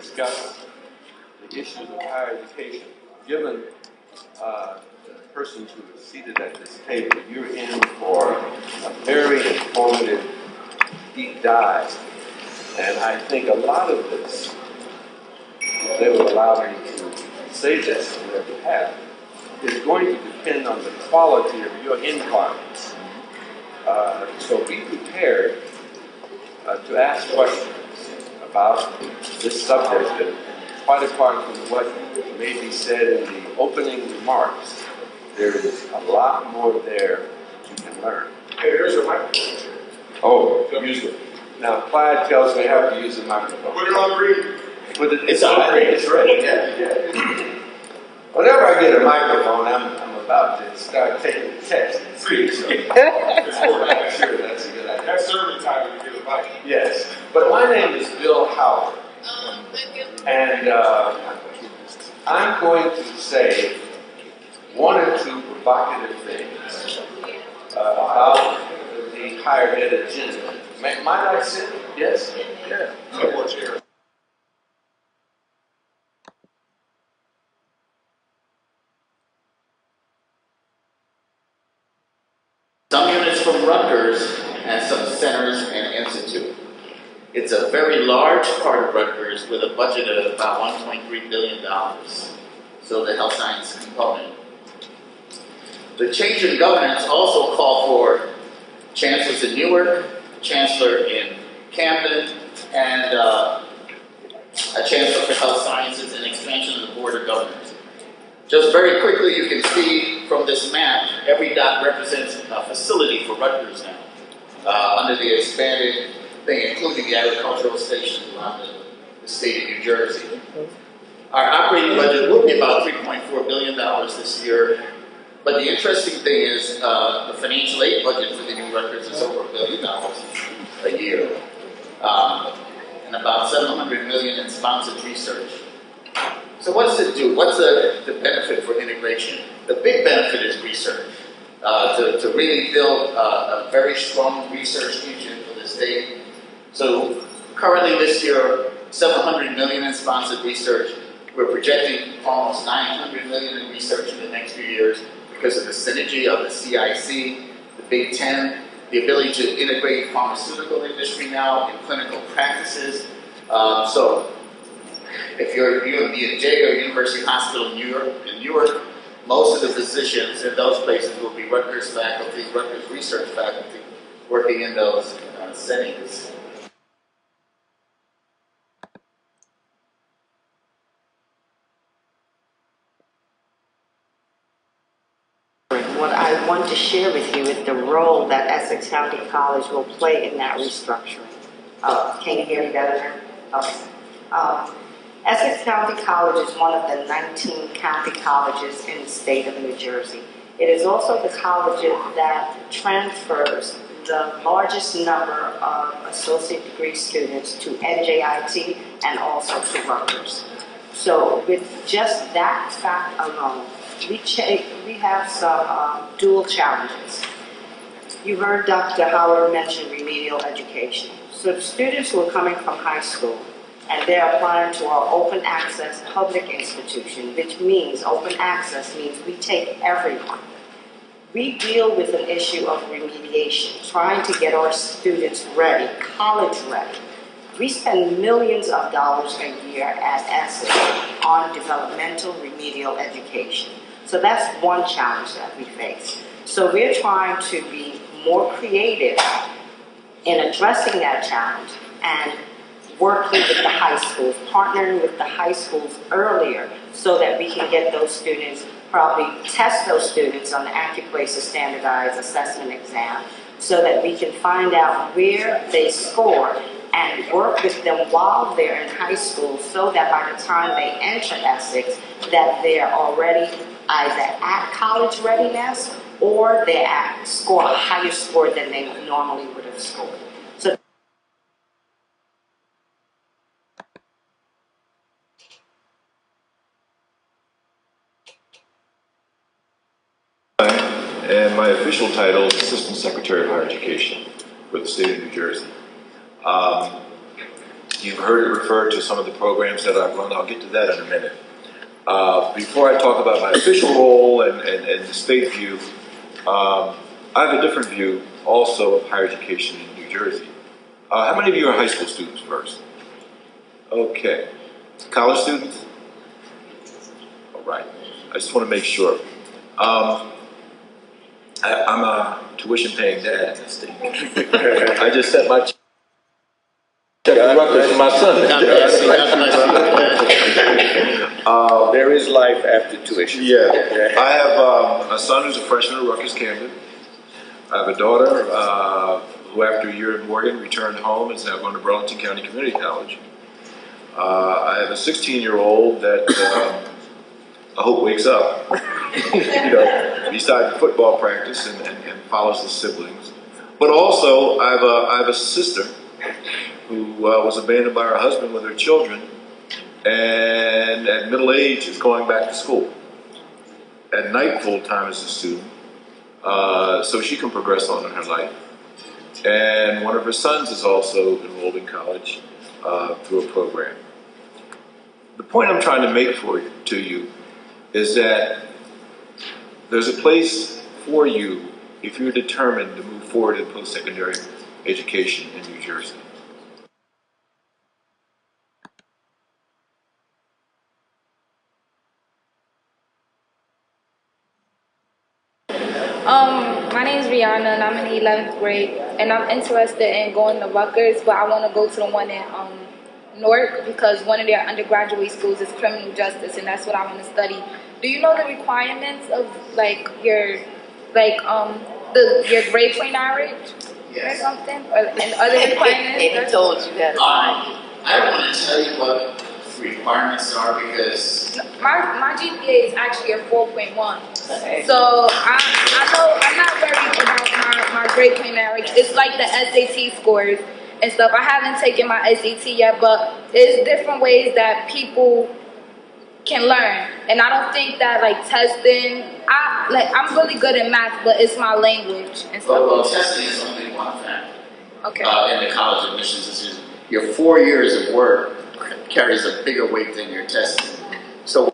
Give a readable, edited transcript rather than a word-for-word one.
discuss the issues of higher education. Given the persons who are seated at this table, you're in for a very informative deep dive. And I think a lot of this, if they will allow me to say this on their behalf, is going to depend on the quality of your inquiries. So be prepared to ask questions about this subject that, quite apart from what may be said in the opening remarks, there is a lot more there you can learn. Hey, there's your microphone. Oh, use it. Now, Clyde tells me how to use the microphone. Put it on green. It's on green. It's ready. Yeah. Whenever I get a microphone, I'm about to start taking the test and speak. So I'm sure that's a good idea. That's serving time when you get a mic. Yes. But my name is Bill Howard. And I'm going to say one or two provocative things about the higher ed agenda. Might I sit? Yes? Yeah. More chair. Some units from Rutgers and some centers and institute. It's a very large part of Rutgers with a budget of about $1.3 billion. So the health science component. The change in governance also called for chancellors in Newark, chancellor in Camden, and a chancellor for health sciences and expansion of the board of governors. Just very quickly, you can see from this map, every dot represents a facility for Rutgers now, under the expanded thing, including the agricultural stations around the state of New Jersey. Our operating budget will be about $3.4 billion this year, but the interesting thing is the financial aid budget for the new Rutgers is over $1 billion a year, and about $700 million in sponsored research. So what's it do? What's the benefit for integration? The big benefit is research. To really build a very strong research engine for the state. So currently this year, $700 million in sponsored research. We're projecting almost $900 million in research in the next few years because of the synergy of the CIC, the Big Ten, the ability to integrate pharmaceutical industry now in clinical practices. So if you're UMBJ or University Hospital in Newark, most of the physicians in those places will be Rutgers faculty, Rutgers research faculty, working in those settings. What I want to share with you is the role that Essex County College will play in that restructuring. Can you hear me better now? Okay. Essex County College is one of the 19 county colleges in the state of New Jersey. It is also the college that transfers the largest number of associate degree students to NJIT and also to Rutgers. So with just that fact alone, we have some dual challenges. You heard Dr. Howard mention remedial education. So the students who are coming from high school and they're applying to our open access public institution, which means open access means we take everyone. We deal with an issue of remediation, trying to get our students ready, college ready. We spend millions of dollars a year at Essex on developmental remedial education. So that's one challenge that we face. So we're trying to be more creative in addressing that challenge and working with the high schools, partnering with the high schools earlier so that we can get those students, probably test those students on the AccuPlacer standardized assessment exam so that we can find out where they score and work with them while they're in high school so that by the time they enter Essex, that they're already either at college readiness or they're score a higher score than they normally would have scored. So and my official title is Assistant Secretary of Higher Education for the state of New Jersey. You've heard it referred to some of the programs that I've run. I'll get to that in a minute. Before I talk about my official role and the state view, I have a different view also of higher education in New Jersey. How many of you are high school students first? Okay. College students? All right. I just want to make sure. I'm a tuition paying dad in the state. I just set my check to Rutgers for my son. God bless you, God bless you. There is life after tuition. Yeah. I have a son who's a freshman at Rutgers Camden. I have a daughter who, after a year at Morgan, returned home and is now going to Burlington County Community College. I have a 16-year-old that I hope wakes up, besides football practice and follows his siblings. But also, I have a sister who was abandoned by her husband with her children, and at middle age is going back to school. At night, full time as a student, so she can progress on in her life. And one of her sons is also enrolled in college through a program. The point I'm trying to make to you is that there's a place for you if you're determined to move forward in post-secondary education in New Jersey. My name is Rihanna, and I'm in the 11th grade, and I'm interested in going to Rutgers, but I want to go to the one in Newark because one of their undergraduate schools is criminal justice, and that's what I want to study. Do you know the requirements of your grade point average or something, and other requirements? And he told you that. I don't want to tell you what the requirements are because My GPA is actually a 4.1. Okay. So I know I'm not worried about my grade point average. It's like the SAT scores and stuff. I haven't taken my SAT yet, but there's different ways that people can learn. And I don't think that testing, I'm really good at math, but it's my language and stuff. well, testing is only one factor. Okay. In the college admissions decision, your 4 years of work carries a bigger weight than your testing. So